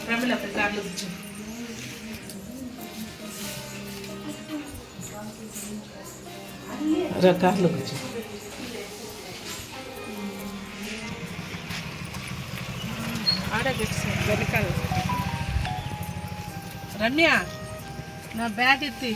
ప్రమిళ కార్లు కార్లు వెనకాల రమ్య నా బ్యాగ్ ఎత్తి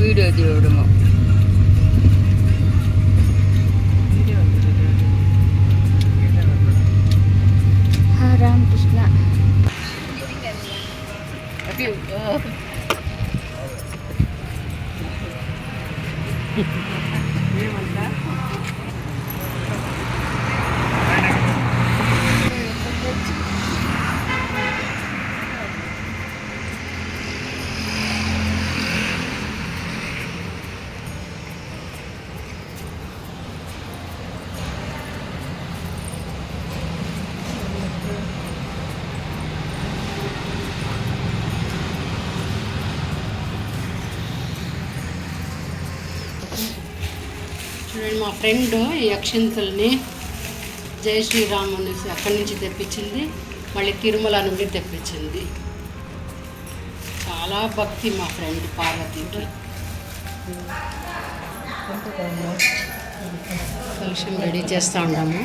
వీడియో తీయడము రామకృష్ణ ఏమంటా చూడండి, మా ఫ్రెండ్ ఈ అక్షింతల్ని జై శ్రీరామ్ అనేసి అక్కడి నుంచి తెప్పించింది, మళ్ళీ తిరుమల నుండి తెప్పించింది. చాలా భక్తి మా ఫ్రెండ్ పార్వతికి. కలుషం రెడీ చేస్తూ ఉన్నాము.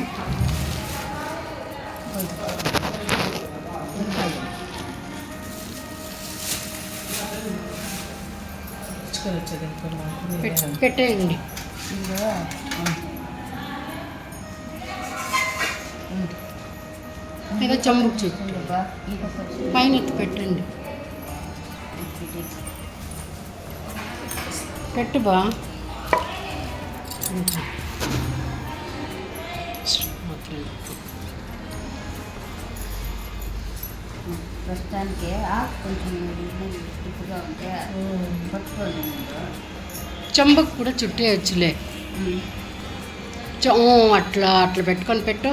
పెట్టేయండి. ఏదో చంబుకు చెట్టు పైన ఎత్తి పెట్టండి. పెట్టు బా. ప్రస్తుతానికి కొంచెం ఇప్పుడుగా ఉంటే పట్టుకోండి. చెంబకు కూడా చుట్టేయచ్చులే. అట్లా అట్లా పెట్టుకొని పెట్టు.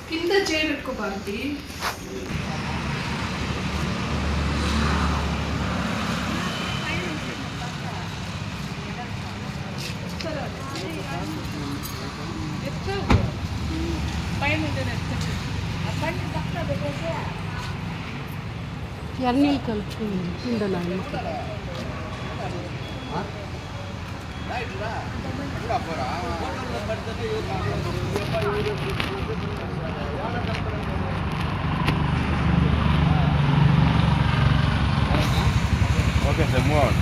కింద చేయబెట్టుకో పార్టీ. ఎన్ని కలుపుకుంది కింద Okay, se muevan.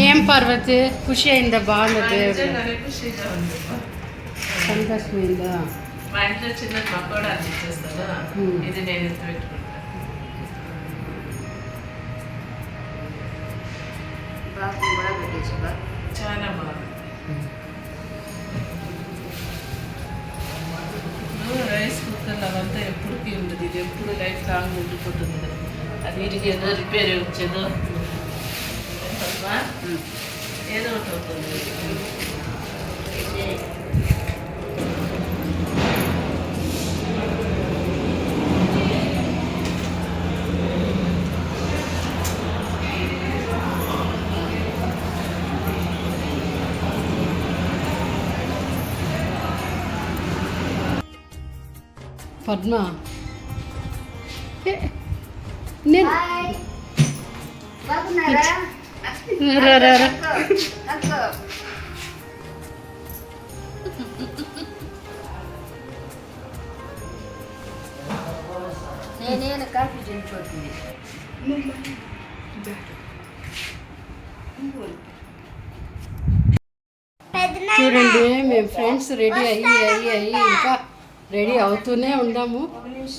ఏం పార్వతి ఖుషి అయిందా? బాగుందా? దేవుడు నిజంగానే ఖుషిగా ఉంది. సంతోషమైందా? మా ఇంట్లో చిన్న పకోడా అందించేస్తాను. ఇది నేను ఎత్తు పెట్టుకుంటాను. బాగా పెట్టేసి చాలా బాగుంది. రైస్ కుక్కర్ అవంతా ఎప్పటికీ ఉండదు. ఇది ఎప్పుడు లైఫ్ లాంగ్ ఉండిపోతుంది కదా. అది ఇరిగేదో రిపేర్ వచ్చేదో ఏదో ఒకటి అవుతుంది. పద్మ నేను బాగున్నారా? రా, రా, రా. నేనే కాఫీ చేసిపోతుంది. చూడండి మేము ఫ్రెండ్స్ రెడీ అయ్యి ఇంకా రెడీ అవుతూనే ఉన్నాము.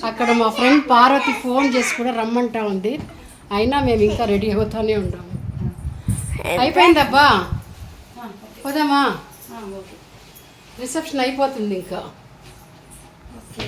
అక్కడ మా ఫ్రెండ్ పార్వతి ఫోన్ చేసి కూడా రమ్మంటా ఉంది. అయినా మేము ఇంకా రెడీ అవుతూనే ఉన్నాము. అయిపోయిందబ్బా, పోదామా? రిసెప్షన్ అయిపోతుంది ఇంకా. ఓకే.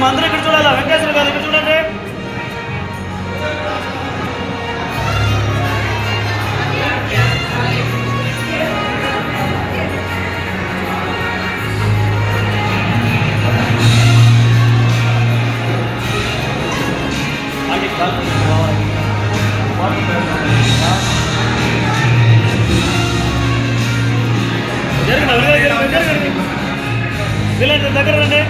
అందరూ ఇక్కడ చూడాలా, వెంకటేశ్వర గారు ఇక్కడ చూడండి. వీళ్ళంటే దగ్గర రండి.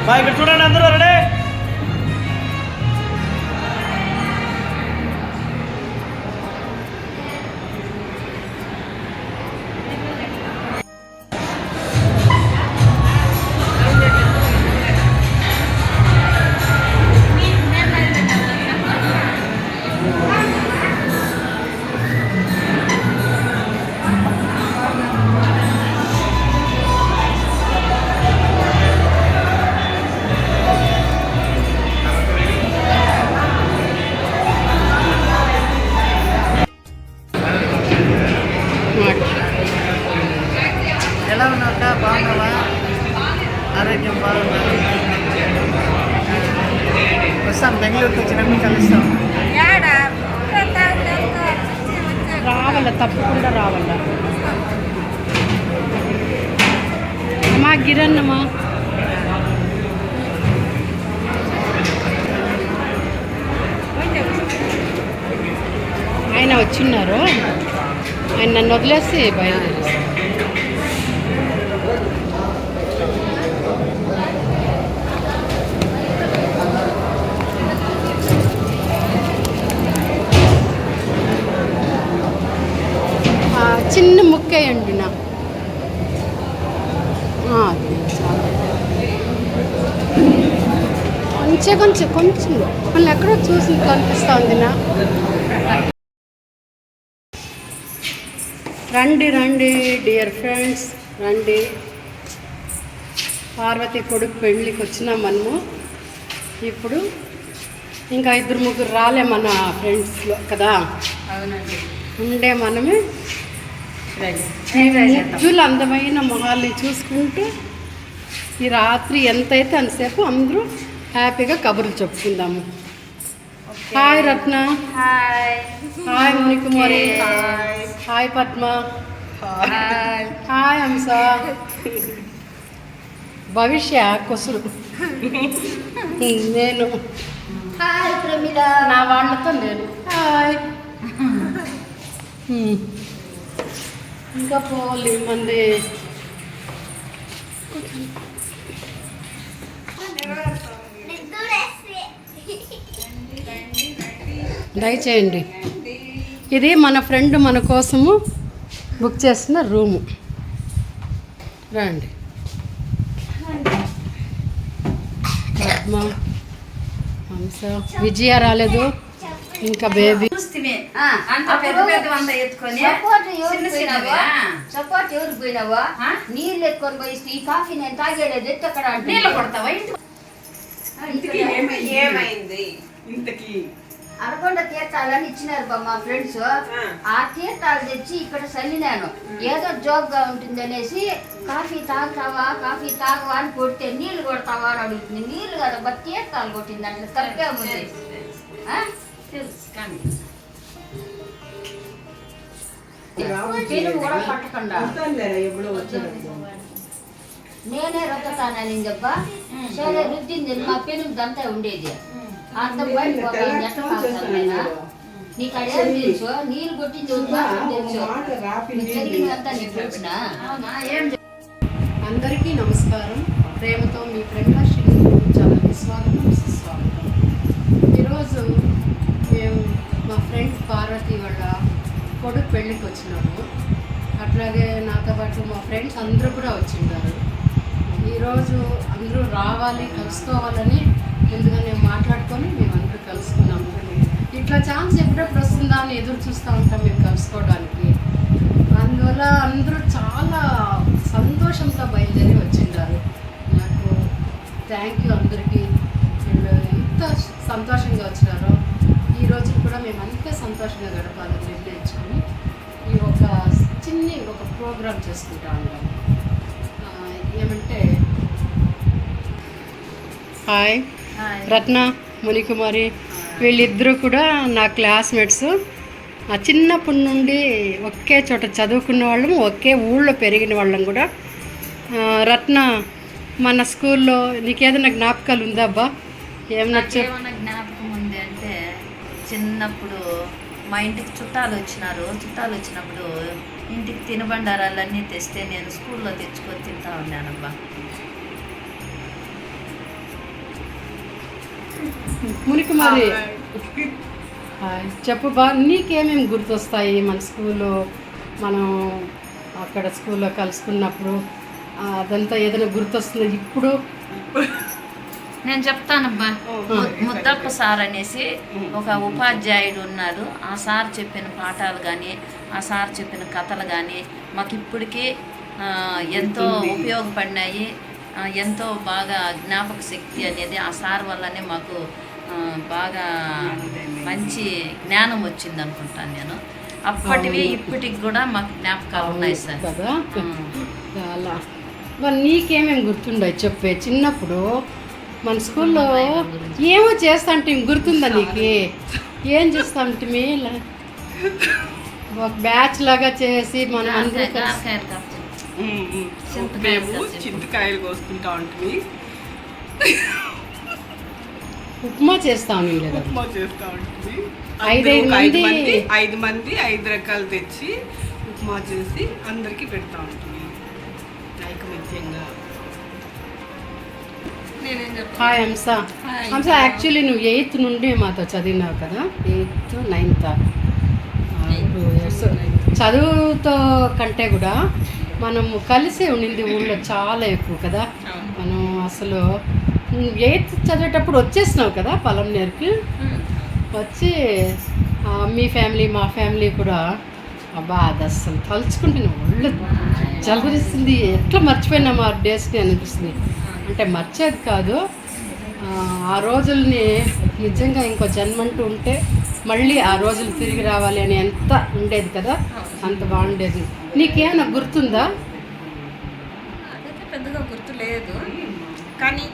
బా ఇక్కడ చూడండి అందరూ రెడీ. ఎలా ఉన్నాక బాగున్నావా? ఆరోగ్యం బాగుందా? వస్తాం, బెంగళూరుకి వచ్చినప్పుడు కలుస్తాం. రావాల, తప్పకుండా రావాల. అమ్మా గిరన్నమ్మా, ఆయన వచ్చిన్నారు. ఆయన నన్ను వదిలేసి బయలుదేరేసి చిన్న ముక్కేయండి నా కొంచెం కొంచెం కొంచెం మళ్ళీ ఎక్కడో చూసి కనిపిస్తూ ఉంది నా. రండి రండి డియర్ ఫ్రెండ్స్, రండి. పార్వతి కొడుకు పెళ్ళికి వచ్చినాం మనము. ఇప్పుడు ఇంకా 2-3 రాలే మన ఫ్రెండ్స్లో కదా. అవునండి, ఉండే మనమే ముజ్జులు అందమైన మొహాల్ని చూసుకుంటూ ఈ రాత్రి ఎంతైతే అంతసేపు అందరూ హ్యాపీగా కబుర్లు చెప్పుకుందాము. Hi Ratna, hi Manikumari, hi Padma, hi Hamsa, Bhavishya కొసురు, నేను హాయ్ ప్రమిళ, నా వాళ్ళతో నేను హాయ్. ఇంకా పోవాలి మంది. దయచేయండి. ఇది మన ఫ్రెండ్ మన కోసము బుక్ చేసిన రూము. రండి. పద్మ, హంస, విజయ రాలేదు ఇంకా, బేబీ. సపోర్ట్ ఎవరికి పోయినావా? నీళ్ళు ఎత్తుకొని పోయి ఈ కాఫీ నేను తాగేలేదు, ఎత్తక్కడ ఏమైంది ఇంతకి? అరకొండ తీర్థాలని ఇచ్చినారు మా ఫ్రెండ్స్. ఆ తీర్థాలు తెచ్చి ఇక్కడ చల్లినాను. ఏదో జోక్ గా ఉంటుంది అనేసి కాఫీ తాగుతావా కాఫీ తాగవా అని కొడితే నీళ్లు కొడతావా అని అడుగుతుంది. నీళ్లు కదా తీర్థాలు కొట్టింది, అట్లా తప్పే ఉంది. పెరుగు కూడా పట్టకుండా నేనే రుద్దుతానని చెప్ప సరే రుద్దింది. మా పెరుగు దంతా ఉండేది, అంత బయట ఎట్లా తాగుతాను? నీకు అదేం తెలుసు? నీళ్ళు కొట్టింది తెలుసు, జరిగిందంతా నీకు తెలిసిన. అందరికీ నమస్కారం. ప్రేమతో మీ ప్రేమలక్ష్మి ఛానల్కి స్వాగతం, సుస్వాగతం. ఈరోజు మేము మా ఫ్రెండ్ పార్వతి వాళ్ళ కొడుకు పెళ్ళికి వచ్చినాము. అట్లాగే నాతో పాటు మా ఫ్రెండ్స్ అందరూ కూడా వచ్చింటారు. ఈరోజు అందరూ రావాలి, కలుసుకోవాలని ముందుగానే మాట్లాడుకొని మేము అందరూ కలుసుకున్నాము. ఇట్లా ఛాన్స్ ఎప్పుడెప్పుడు వస్తుందా అని ఎదురు చూస్తూ ఉంటాం మేము కలుసుకోవడానికి. అందువల్ల అందరూ చాలా సంతోషంతో బయలుదేరి వచ్చింటారు. నాకు థ్యాంక్ యూ అందరికీ. వీళ్ళు ఎంత సంతోషంగా వచ్చినారో ఈ రోజు కూడా మేము అంతే సంతోషంగా గడపాలని నిర్ణయించుకొని ఈ ఒక ప్రోగ్రామ్ చేసుకుంటా ఉన్నాం. ఏమంటే హాయ్ రత్న, మునికుమారి వీళ్ళిద్దరూ కూడా నా క్లాస్మేట్స్. చిన్నప్పటి నుండి ఒకే చోట చదువుకున్న వాళ్ళము, ఒకే ఊళ్ళో పెరిగిన వాళ్ళం కూడా. రత్న, మన స్కూల్లో నీకేదైనా జ్ఞాపకాలు ఉందా అబ్బా? ఏమన్నా జ్ఞాపకం ఉంది అంటే, చిన్నప్పుడు మా ఇంటికి చుట్టాలు వచ్చినప్పుడు ఇంటికి తినుబండారాలన్నీ తెస్తే నేను స్కూల్లో తెచ్చుకొని తింటా ఉన్నానబ్బా. మునికుమారి చెప్పు బా, నీకేమేమి గుర్తొస్తాయి మన స్కూల్లో, మనం అక్కడ స్కూల్లో కలుసుకున్నప్పుడు? అదంతా ఏదైనా గుర్తొస్తుంది ఇప్పుడు? నేను చెప్తానబ్బా. ముద్దప్ప సార్ అనేసి ఒక ఉపాధ్యాయుడు ఉన్నారు. ఆ సార్ చెప్పిన పాఠాలు కానీ, ఆ సార్ చెప్పిన కథలు కానీ మాకు ఇప్పటికీ ఎంతో ఉపయోగపడినాయి. ఎంతో బాగా జ్ఞాపక శక్తి అనేది ఆ సార్ వల్లనే మాకు బాగా మంచి జ్ఞానం వచ్చింది అనుకుంటాను నేను. అప్పటివి ఇప్పటికి కూడా మాకు జ్ఞాపకాలు ఉన్నాయి సార్ కదా. అలా మరి నీకేమేమి గుర్తుండవు చెప్పే? చిన్నప్పుడు మన స్కూల్లో ఏమో చేస్తా అంటే గుర్తుందా నీకు? ఏం చేస్తా అంటే ఒక బ్యాచ్ లాగా చేసి మనం అందరూ మేము చింతకాయలు కోసుకుంటా ఉంటుంది, ఉప్మా చేస్తాం. ఉప్మా చేస్తూ ఉంటుంది. 5 మంది 5 రకాలు తెచ్చి ఉప్మా చేసి అందరికీ పెడతా ఉంటుంది ఐకమత్యంగా. నేనేం చెప్తాను? హాయ్ హంస. హంస, యాక్చువల్లీ నువ్వు 8th నుండి మాతో చదివినావు కదా, 8th 9th 2 years. చదువుతో కంటే కూడా మనము కలిసి ఉండింది ఊళ్ళో చాలా ఎక్కువ కదా. మనం అసలు 8th చదివేటప్పుడు వచ్చేసినావు కదా పలంనేరుకి. వచ్చి మీ ఫ్యామిలీ మా ఫ్యామిలీ కూడా అబ్బా, అది అసలు తలుచుకుంటే ఒళ్ళు జలరిస్తుంది. ఎట్లా మర్చిపోయినాము ఆ డేస్ని అనిపిస్తుంది. అంటే మర్చేది కాదు, ఆ రోజుల్ని నిజంగా ఇంకో జన్మంటూ ఉంటే మళ్ళీ ఆ రోజులు తిరిగి రావాలి అని ఎంత ఉండేది కదా, అంత బాగుండేది. నీకేమైనా గుర్తుందా? అదైతే పెద్దగా గుర్తు లేదు, కానీ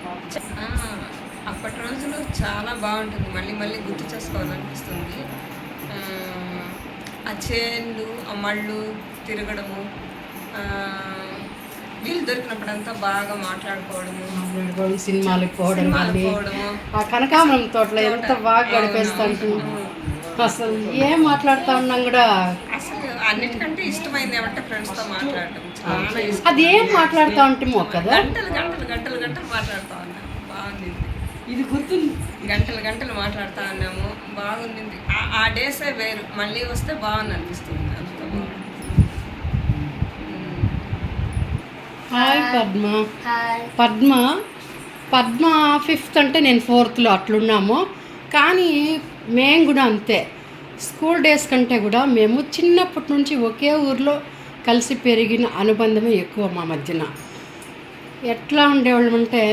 అప్పటి రోజులు చాలా బాగుంటుంది. మళ్ళీ మళ్ళీ గుర్తు చేసుకోవాలనిపిస్తుంది. ఆ చేన్లు, ఆ మళ్ళు తిరగడము, వీళ్ళు దొరికినప్పుడంతా బాగా మాట్లాడుకోవడము, సినిమాలకు పోవడం, మళ్ళీ ఆ కనకాంబరం తోటలో ఎంత బాగా గడిపేస్తుంటు. అసలు ఏం మాట్లాడుతూ ఉన్నాం కూడా. అసలు అన్నిటికంటే ఇష్టమైంది ఏమంటే ఫ్రెండ్స్తో మాట్లాడటం చాలా ఇష్టం. అది ఏం మాట్లాడుతూ ఉంటామో కదా, గంటలు గంటలు గంటలు గంటలు మాట్లాడుతూ ఉన్నాం. బాగుంది, ఇది గుర్తుంది. గంటలు గంటలు మాట్లాడుతూ ఉన్నాము. బాగుంది. ఆ డేసే వేరు. మళ్ళీ వస్తే బాగుంది అనిపిస్తుంది. అంత బాగుంది. హాయ్ పద్మ 5th అంటే నేను 4thలో అట్లున్నాము. కానీ మేము కూడా అంతే. స్కూల్ డేస్ కంటే కూడా మేము చిన్నప్పటి నుంచి ఒకే ఊర్లో కలిసి పెరిగిన అనుబంధమే ఎక్కువ మా మధ్యన. ఎట్లా ఉండేవాళ్ళం అంటే,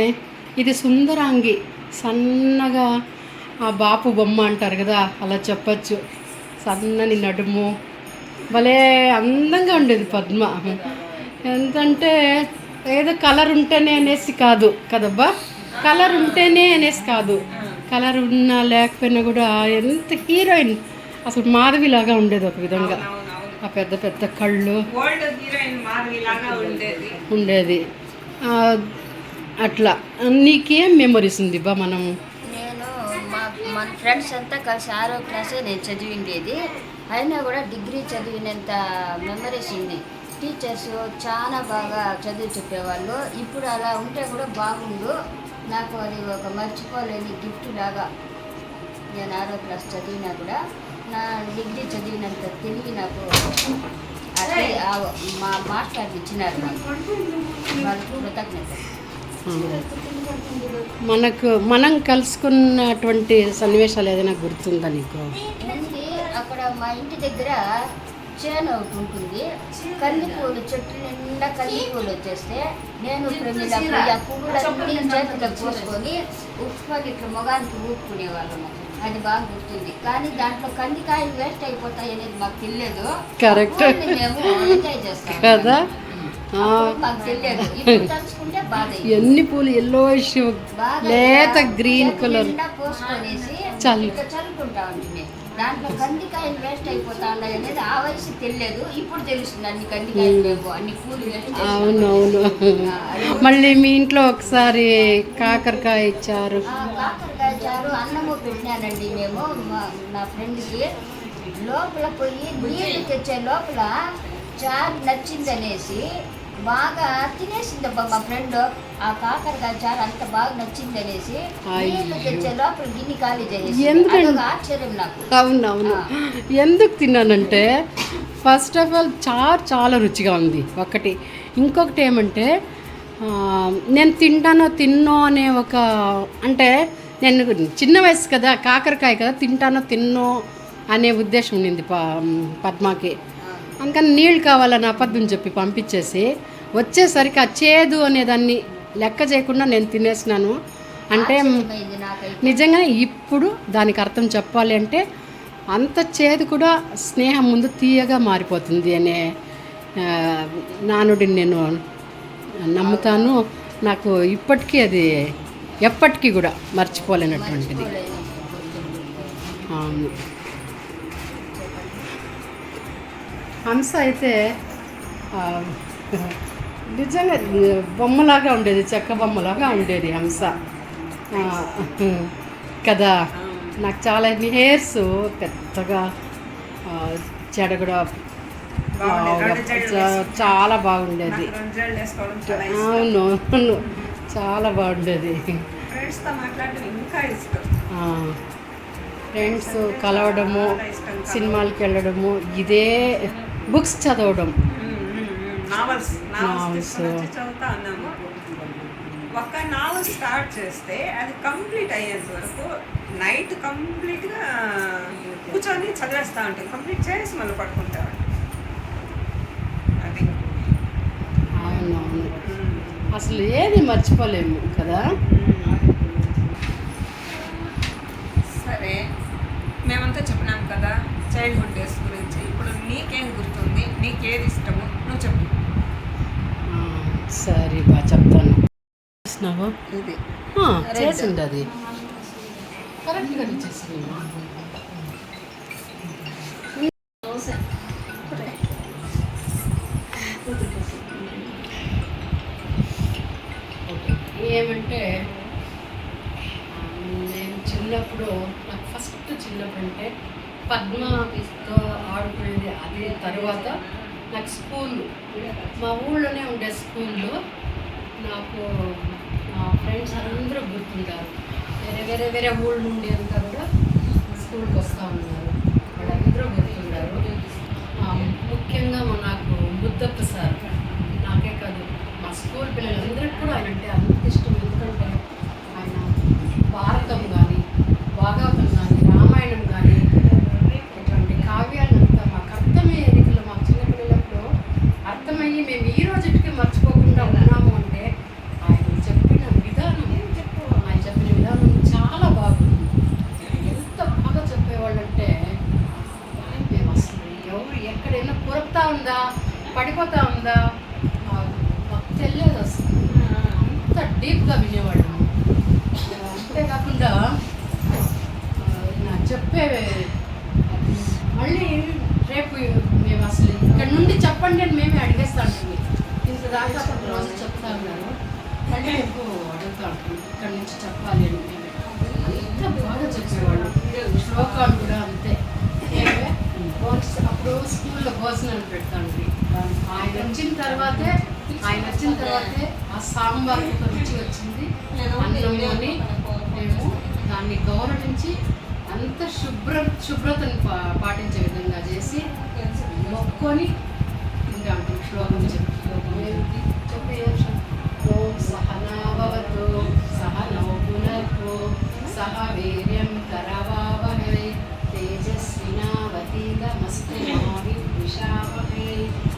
ఇది సుందరాంగి, సన్నగా ఆ బాపు బొమ్మ అంటారు కదా, అలా చెప్పచ్చు. సన్నని నడుము, భలే అందంగా ఉండేది పద్మ. ఎంతంటే ఏదో కలర్ ఉంటేనే అనేసి కాదు కదబ్బా, కలర్ ఉంటేనే అనేసి కాదు, కలర్ ఉన్నా లేకపోయినా కూడా ఎంత హీరోయిన్. అసలు మాధవిలాగా ఉండేది ఒక విధంగా. ఆ పెద్ద పెద్ద కళ్ళు ఉండేది. అట్లా నీకేం మెమరీస్ ఉంది బా? మనం నేను మన ఫ్రెండ్స్ అంతా కలిసి 6వ క్లాసే నేను చదివిండేది. అయినా కూడా డిగ్రీ చదివినంత మెమరీస్ ఉంది. టీచర్స్ చాలా బాగా చదువు చెప్పేవాళ్ళు. ఇప్పుడు అలా ఉంటే కూడా బాగుండు. నాకు అది ఒక మర్చిపోలేని గిఫ్ట్ లాగా. నేను 6వ క్లాస్ చదివినా కూడా నా డిగ్రీ చదివినంత తెలివి నాకు అదే మా మాస్టర్లు ఇచ్చినారు. వాళ్ళకి కృతజ్ఞత. మనం కలుసుకున్నటువంటి సన్నివేశాలు ఏదైనా గుర్తుందా నీకు? అక్కడ మా ఇంటి దగ్గర చేను ఒకటి ఉంటుంది. కంది పూలు చెట్టు నిండా కంది పూలు వచ్చేస్తే నేను ప్రమిళ ఆ పువ్వులన్నీ చేతిలో పోసుకొని ఉప్పుకొని ఇట్లా మొగానికి ఊపుకునే వాళ్ళము. అది బాగా గుర్తుంది. కానీ దాంట్లో కందికాయలు వేస్ట్ అయిపోతాయి అనేది మాకు తెలియదు. కరెక్ట్ మేము ఎంజాయ్ చేస్తాం కదా. మాకు తెలియదు. ఇప్పుడు తలుచుకుంటే బాధ. ఎన్ని పూలు ఎల్లోయిష్ లేత గ్రీన్ కలర్ పోసుకొనేసి చల్లు ఇట్లా చల్లుకుంటా ఉంటుంది. దాంట్లో కందికాయలు వేస్ట్ అయిపోతా ఉన్నాయి అనేది ఆ వయసు తెలియదు. ఇప్పుడు తెలుస్తుంది అన్ని కందికాయలు లేవు, అన్ని పూలు వేస్ట్. అవునవును. మళ్ళీ మీ ఇంట్లో ఒకసారి కాకరకాయ ఇచ్చారు. కాకరకాయ చారు అన్నము పెట్టినానండి మేము నా ఫ్రెండ్కి. లోపల పోయి నీళ్ళు తెచ్చే లోపల చారు నచ్చిందనేసి బాగా తినేసిందబ్బా మా ఫ్రెండ్. ఆ కాకరకాయ చారు అంత బాగా నచ్చిందనేసి నీళ్ళు తెచ్చే లోపల గిన్నె ఖాళీ చేసేసి. అదొక ఆశ్చర్యం నాకు. అవునవును. ఎందుకు తిన్నానంటే ఫస్ట్ ఆఫ్ ఆల్ చారు చాలా రుచిగా ఉంది ఒకటి. ఇంకొకటి ఏమంటే నేను తిన్నో అనే ఒక, అంటే నేను చిన్న వయసు కదా, కాకరకాయ కదా, తిన్నో అనే ఉద్దేశం ఉండింది పద్మాకి. అందుకని నీళ్ళు కావాలని అబద్ధం చెప్పి పంపించేసి వచ్చేసరికి ఆ చేదు అనేదాన్ని లెక్క చేయకుండా నేను తినేసినాను. అంటే నిజంగానే ఇప్పుడు దానికి అర్థం చెప్పాలి అంటే అంత చేదు కూడా స్నేహం ముందు తీయగా మారిపోతుంది అనే నానుడిని నేను నమ్ముతాను. నాకు ఇప్పటికీ అది ఎప్పటికీ కూడా మర్చిపోలేనటువంటిది. అవును. హంస అయితే నిజంగా బొమ్మలాగా ఉండేది, చెక్క బొమ్మలాగా ఉండేది హంస కదా. నాకు చాలా హెయిర్స్ పెద్దగా జడ కూడా చాలా బాగుండేది. అవును, చాలా బాగుండేది. ఫ్రెండ్స్ కలవడము, సినిమాలకి వెళ్ళడము, ఇదే బుక్స్ చదవడం. నావల్స్ చదువుతా ఉన్నాము. ఒక నావల్ స్టార్ట్ చేస్తే అది కంప్లీట్ అయ్యేంత వరకు నైట్ కంప్లీట్గా కూర్చొని చదివేస్తూ ఉంటాం. కంప్లీట్ చేసి మళ్ళీ పడుకుంటాం. అది అవునవును. అసలు ఏది మర్చిపోలేము కదా. సరే, మేమంతా చెప్పినాం కదా చైల్డ్హుడ్ డేస్ గురించి. ఇప్పుడు నీకేం గుర్తుంది, నీకేది ఇష్టము నువ్వు చెప్పు. సరే బా చెప్తాను. చేసినావా? ఇది చేసింది అది కరెక్ట్గా చేసింది. ఏమంటే నేను చిన్నప్పుడు, నాకు ఫస్ట్ చిన్నప్పుడు అంటే పద్మతో ఆడుకునేది. అది తర్వాత నాకు స్కూల్, మా ఊళ్ళోనే ఉండే స్కూల్లో నాకు మా ఫ్రెండ్స్ అందరూ గుర్తుంటారు. వేరే ఊళ్ళ నుండి అంతా కూడా స్కూల్కి వస్తూ ఉన్నారు. వాళ్ళందరూ గుర్తుంటారు. ముఖ్యంగా నాకు ముద్దప్ప సార్, నాకే కాదు మా స్కూల్ పిల్లలందరికీ కూడా ఆయన అంటే అంత ఇష్టం. ఎందుకంటే ఆయన భారతం కానీ, భాగవతం కానీ, రామాయణం కానీ ఇటువంటి కావ్యాలంతా మాకు అర్థమయ్యే రీతిలో మాకు చిన్నపిల్లలప్పుడు అర్థమయ్యి మేము ఈ రోజుకి మర్చిపోకుండా ఉన్నాము అంటే ఆయన చెప్పిన విధానం చాలా బాగుంది. ఎంత బాగా చెప్పేవాళ్ళంటే మేము అసలు ఎవరు ఎక్కడైనా పొరపుతా ఉందా, పడిపోతా ఉందా మాకు తెలియదు అసలు. అంత డీప్గా వినేవాళ్ళము. అంతేకాకుండా నాకు చెప్పేవే మళ్ళీ రేపు మేము అసలు ఇక్కడ నుండి చెప్పండి అని మేమే అడిగేస్తా ఉంటుంది. ఇంత దాకా రోజు చెప్తా ఉన్నారు, మళ్ళీ రేపు అడుగుతా ఉంటుంది ఇక్కడ నుంచి చెప్పాలి అని. ఎంత బాగా చెప్పేవాళ్ళు. శ్లోకాలు కూడా అంతే. అప్పుడు స్కూల్లో భోజనాలు పెడతాండి. ఆయన వచ్చిన తర్వాతే ఆ సాంబార్ ఒక రుచి వచ్చింది. అన్నంలోని మేము దాన్ని గౌరవించి అంత శుభ్రతను పాటించే విధంగా చేసి మొక్కొని తింటాం. శ్లోకం చెప్పే ఓం సహనాభవతు సహనౌ పునః సహ వీర్యం కరవావహై తేజస్వినావతీతమస్తు మా విద్విషావహై. Bye.